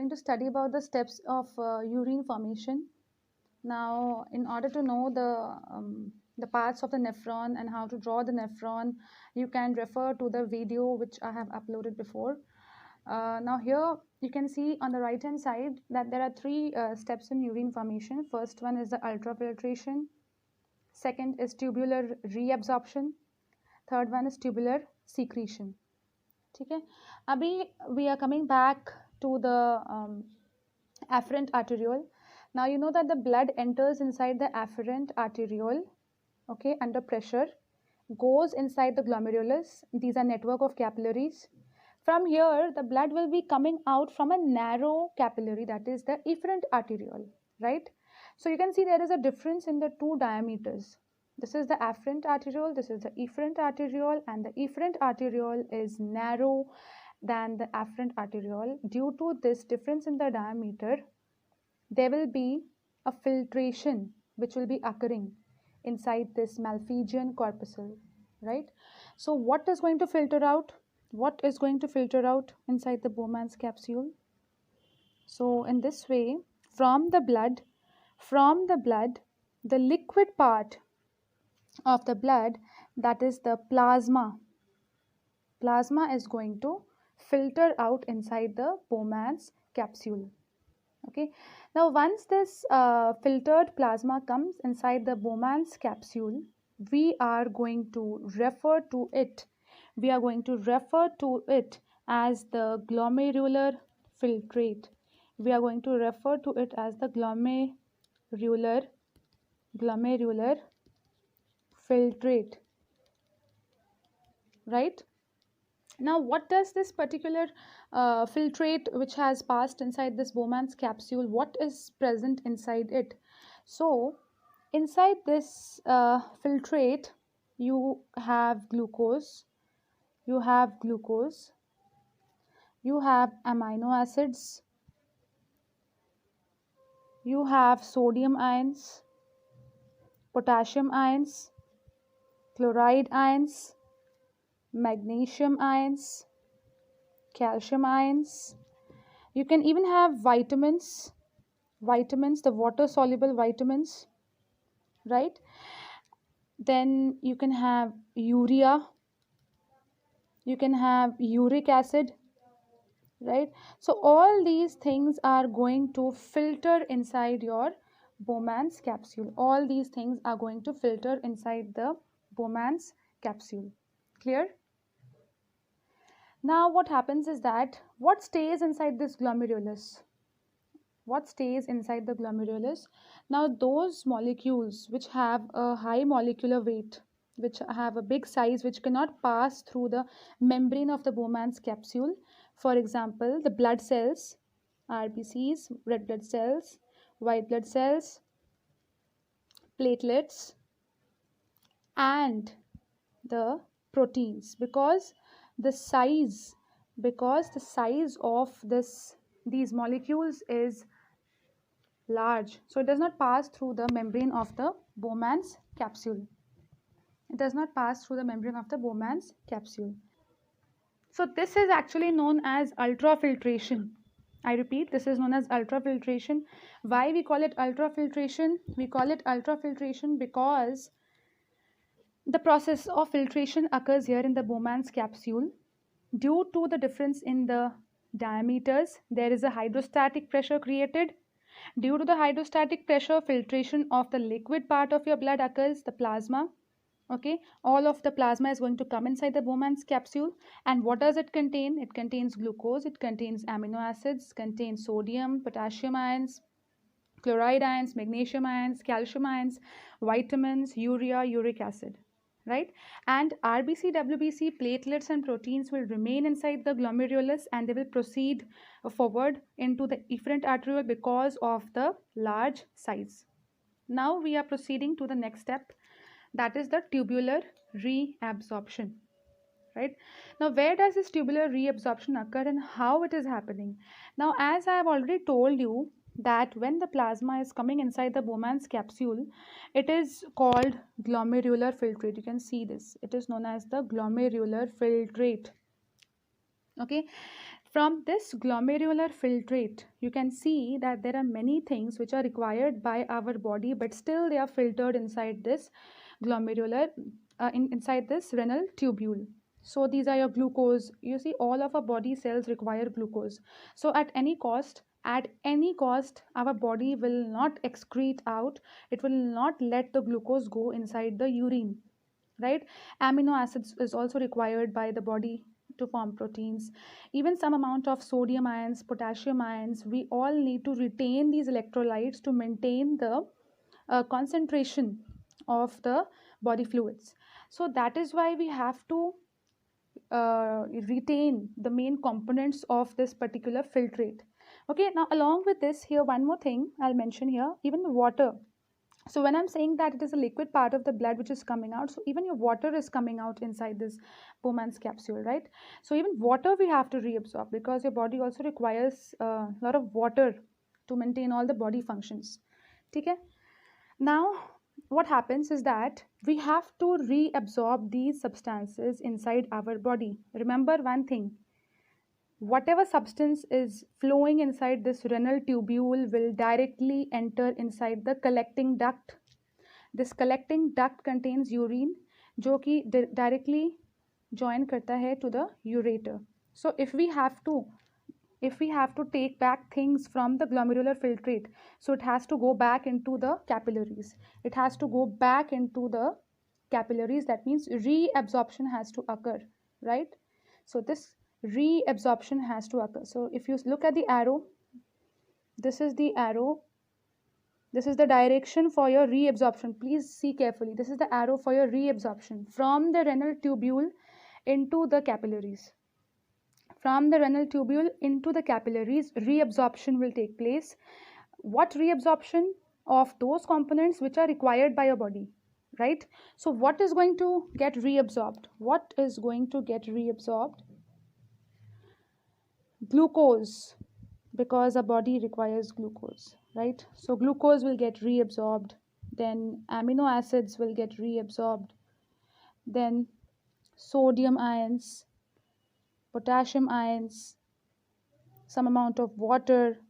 going to study about the steps of urine formation. Now, in order to know the parts of the nephron and how to draw the nephron, you can refer to the video which I have uploaded before. Now here you can see on the right hand side that there are three steps in urine formation. First one is the ultrafiltration. Second is tubular reabsorption. Third one is tubular secretion. Okay. Abhi, we are coming back to the afferent arteriole. Now you know that the blood enters inside the afferent arteriole, okay, under pressure, goes inside the glomerulus. These are network of capillaries. From here, the blood will be coming out from a narrow capillary, that is the efferent arteriole, right? So you can see there is a difference in the two diameters. This is the afferent arteriole, this is the efferent arteriole, and the efferent arteriole is narrow than the afferent arteriole. Due to this difference in the diameter, there will be a filtration which will be occurring inside this Malpighian corpuscle, right? So what is going to filter out? What is going to filter out inside the Bowman's capsule? So in this way, from the blood, the liquid part of the blood, that is the plasma is going to filter out inside the Bowman's capsule. Okay. Now once this filtered plasma comes inside the Bowman's capsule, we are going to refer to it as the glomerular filtrate. We are going to refer to it as the glomerular filtrate, right? Now what does this particular filtrate which has passed inside this Bowman's capsule, what is present inside it? So inside this filtrate, you have glucose, you have amino acids, you have sodium ions, potassium ions, chloride ions, magnesium ions, calcium ions. You can even have vitamins, the water soluble vitamins, right? Then you can have urea, you can have uric acid, right? So all these things are going to filter inside your Bowman's capsule. All these things are going to filter inside the Bowman's capsule. Clear? Now what happens is that what stays inside this glomerulus? What stays inside the glomerulus? Now those molecules which have a high molecular weight, which have a big size, which cannot pass through the membrane of the Bowman's capsule, for example the blood cells, RBCs, red blood cells, white blood cells, platelets, and the proteins, because the size of these molecules is large, so it does not pass through the membrane of the Bowman's capsule. It does not pass through the membrane of the Bowman's capsule. So this is actually known as ultrafiltration. I repeat, this is known as ultrafiltration. Why we call it ultrafiltration? We call it ultrafiltration because the process of filtration occurs here in the Bowman's capsule. Due to the difference in the diameters, there is a hydrostatic pressure created. Due to the hydrostatic pressure, filtration of the liquid part of your blood occurs, the plasma. Okay, all of the plasma is going to come inside the Bowman's capsule. And what does it contain? It contains glucose, it contains amino acids, contains sodium, potassium ions, chloride ions, magnesium ions, calcium ions, vitamins, urea, uric acid, right? And RBC, WBC, platelets and proteins will remain inside the glomerulus, and they will proceed forward into the efferent arteriole because of the large size. Now we are proceeding to the next step, that is the tubular reabsorption, right? Now where does this tubular reabsorption occur and how it is happening? Now as I have already told you that when the plasma is coming inside the Bowman's capsule, it is called glomerular filtrate. You can see this, it is known as the glomerular filtrate. Okay, From this glomerular filtrate, you can see that there are many things which are required by our body, but still they are filtered inside this glomerular, inside this renal tubule. So these are your glucose. You see, all of our body cells require glucose. So at any cost, our body will not excrete out, it will not let the glucose go inside the urine, right? Amino acids is also required by the body to form proteins. Even some amount of sodium ions, potassium ions, we all need to retain these electrolytes to maintain the concentration of the body fluids. So that is why we have to retain the main components of this particular filtrate. Okay, now along with this, here one more thing I'll mention here, even the water. So when I'm saying that it is a liquid part of the blood which is coming out, so even your water is coming out inside this Bowman's capsule, right? So even water we have to reabsorb, because your body also requires a lot of water to maintain all the body functions. Okay? Now what happens is that we have to reabsorb these substances inside our body. Remember one thing, whatever substance is flowing inside this renal tubule will directly enter inside the collecting duct. This collecting duct contains urine, जो कि directly join करता है to the ureter. So if we have to take back things from the glomerular filtrate, so it has to go back into the capillaries. It has to go back into the capillaries. That means reabsorption has to occur, right? So this reabsorption has to occur. So if you look at the arrow, this is the arrow, this is the direction for your reabsorption. Please see carefully. This is the arrow for your reabsorption from the renal tubule into the capillaries. From the renal tubule into the capillaries, reabsorption will take place. What reabsorption? Of those components which are required by your body, right? So what is going to get reabsorbed? What is going to get reabsorbed? Glucose, because our body requires glucose, right? So glucose will get reabsorbed, then amino acids will get reabsorbed, then sodium ions, potassium ions, some amount of water.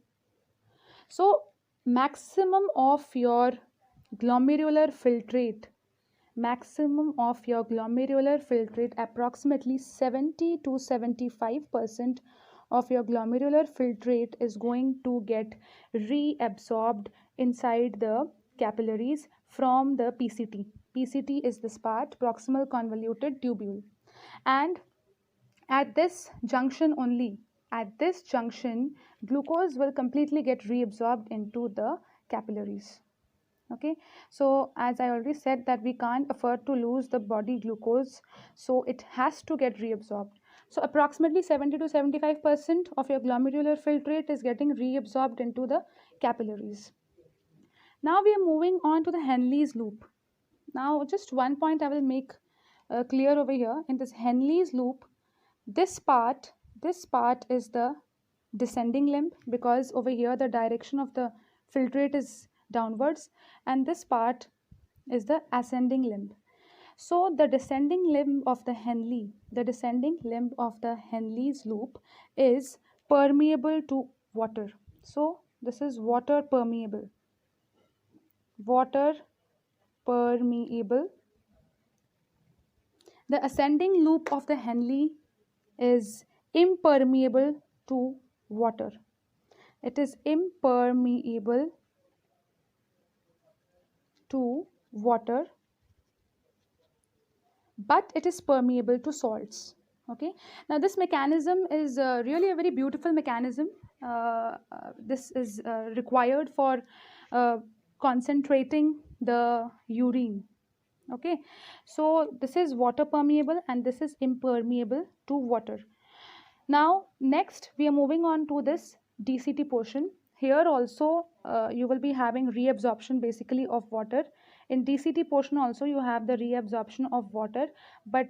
So maximum of your glomerular filtrate, approximately 70 to 75% of your glomerular filtrate is going to get reabsorbed inside the capillaries from the PCT. PCT is this part, proximal convoluted tubule. And at this junction only, glucose will completely get reabsorbed into the capillaries. Okay, so as I already said that we can't afford to lose the body glucose, so it has to get reabsorbed. So approximately 70 to 75% of your glomerular filtrate is getting reabsorbed into the capillaries. Now we are moving on to the Henle's loop. Now just one point I will make clear over here. In this Henle's loop, this part is the descending limb, because over here the direction of the filtrate is downwards, and this part is the ascending limb. So the descending limb of the Henle's loop is permeable to water. So this is water permeable. The ascending loop of the Henle is impermeable to water. It is impermeable to water, but it is permeable to salts. Okay, now this mechanism is really a very beautiful mechanism. This is required for concentrating the urine. Okay, so this is water permeable and this is impermeable to water. Now next we are moving on to this DCT portion. Here also you will be having reabsorption basically of water. In DCT portion also you have the reabsorption of water, but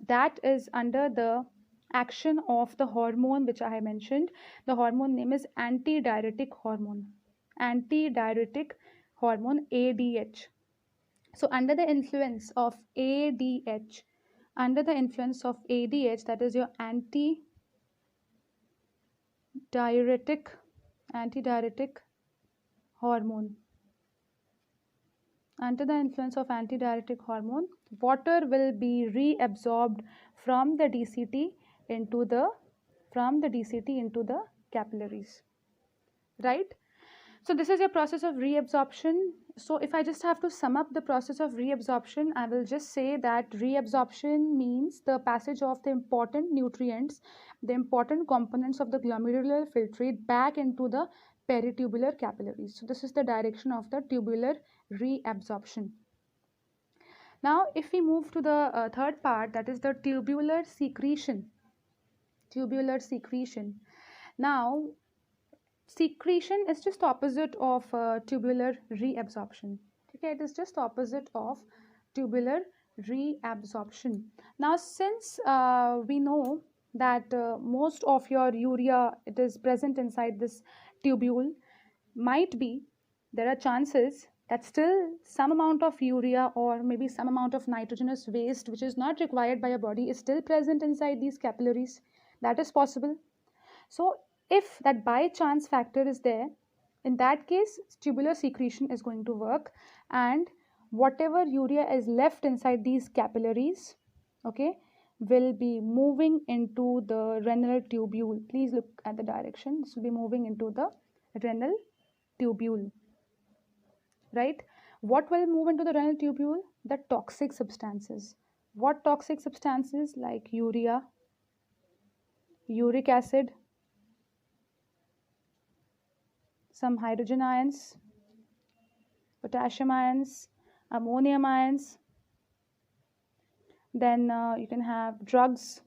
that is under the action of the hormone which I have mentioned. The hormone name is antidiuretic hormone. Antidiuretic hormone, ADH. So under the influence of ADH, that is your antidiuretic antidiuretic hormone. Under the influence of antidiuretic hormone, water will be reabsorbed from the DCT into the capillaries, right? So this is your process of reabsorption. So if I just have to sum up the process of reabsorption, I will just say that reabsorption means the passage of the important nutrients, the important components of the glomerular filtrate back into the peritubular capillaries. So this is the direction of the tubular reabsorption. Now if we move to the third part, that is the tubular secretion. Now secretion is just opposite of tubular reabsorption. Okay, it is just opposite of tubular reabsorption. Now since we know that most of your urea, it is present inside this tubule, might be there are chances that still some amount of urea or maybe some amount of nitrogenous waste which is not required by your body is still present inside these capillaries. That is possible. So if that by chance factor is there, in that case tubular secretion is going to work, and whatever urea is left inside these capillaries, okay, will be moving into the renal tubule. Please look at the direction. This will be moving into the renal tubule, right? What will move into the renal tubule? The toxic substances. What toxic substances? Like urea, uric acid, some hydrogen ions, potassium ions, ammonium ions. Then you can have drugs,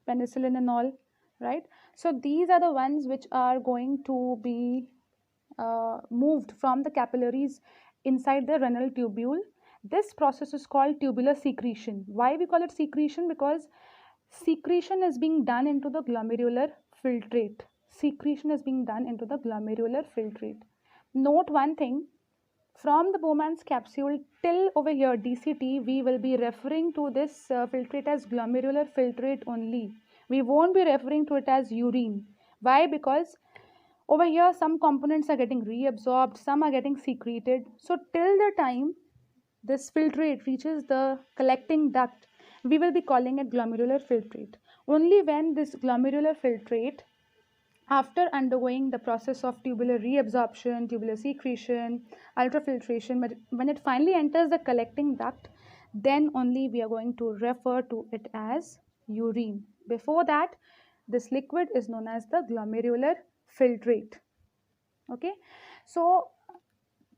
penicillin and all, right? So these are the ones which are going to be moved from the capillaries inside the renal tubule. This process is called tubular secretion. Why we call it secretion? Because secretion is being done into the glomerular filtrate. Note one thing, from the Bowman's capsule till over here DCT, we will be referring to this filtrate as glomerular filtrate only. We won't be referring to it as urine. Why? Because over here some components are getting reabsorbed, some are getting secreted. So till the time this filtrate reaches the collecting duct, we will be calling it glomerular filtrate. Only when this glomerular filtrate, after undergoing the process of tubular reabsorption, tubular secretion, ultrafiltration, but when it finally enters the collecting duct, then only we are going to refer to it as urine. Before that, this liquid is known as the glomerular filtrate. Okay, so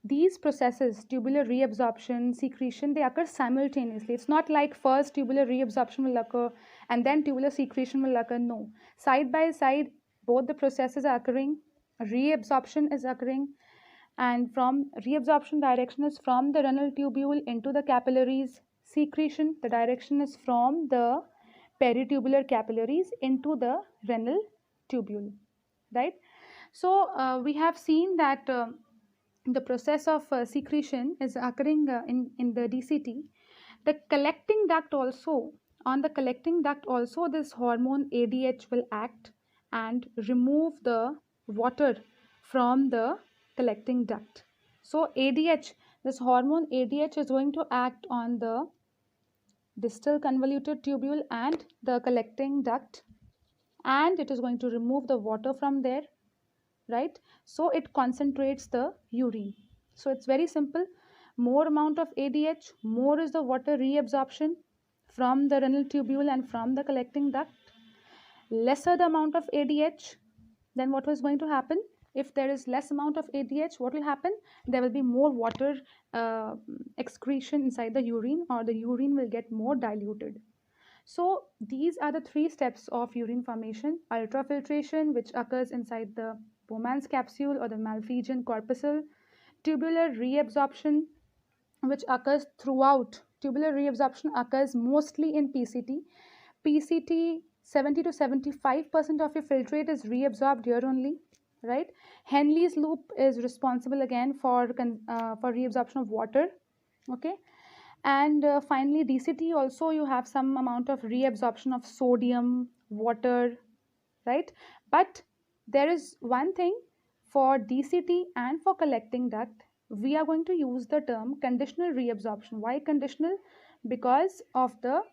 these processes, tubular reabsorption, secretion, they occur simultaneously. It's not like first tubular reabsorption will occur and then tubular secretion will occur. No, side by side both the processes are occurring. Reabsorption is occurring, and from reabsorption direction is from the renal tubule into the capillaries. Secretion, the direction is from the peritubular capillaries into the renal tubule, right? So we have seen that the process of secretion is occurring in the DCT. The collecting duct also, on the collecting duct also, this hormone ADH will act and remove the water from the collecting duct. So ADH, this hormone ADH is going to act on the distal convoluted tubule and the collecting duct, and it is going to remove the water from there, right? So it concentrates the urine. So it's very simple. More amount of ADH, more is the water reabsorption from the renal tubule and from the collecting duct. Lesser the amount of ADH, then what was going to happen? If there is less amount of ADH, what will happen? There will be more water excretion inside the urine, or the urine will get more diluted. So these are the three steps of urine formation: ultrafiltration, which occurs inside the Bowman's capsule or the Malpighian corpuscle; tubular reabsorption, which occurs throughout. Tubular reabsorption occurs mostly in PCT. PCT, 70 to 75% of your filtrate is reabsorbed here only, right? Henle's loop is responsible again for reabsorption of water, okay? And finally DCT also, you have some amount of reabsorption of sodium, water, right? But There is one thing for DCT and for collecting duct, we are going to use the term conditional reabsorption. Why conditional? Because of the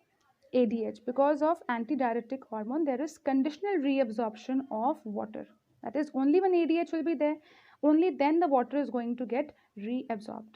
ADH, because of antidiuretic hormone, there is conditional reabsorption of water. That is, only when ADH will be there, only then the water is going to get reabsorbed.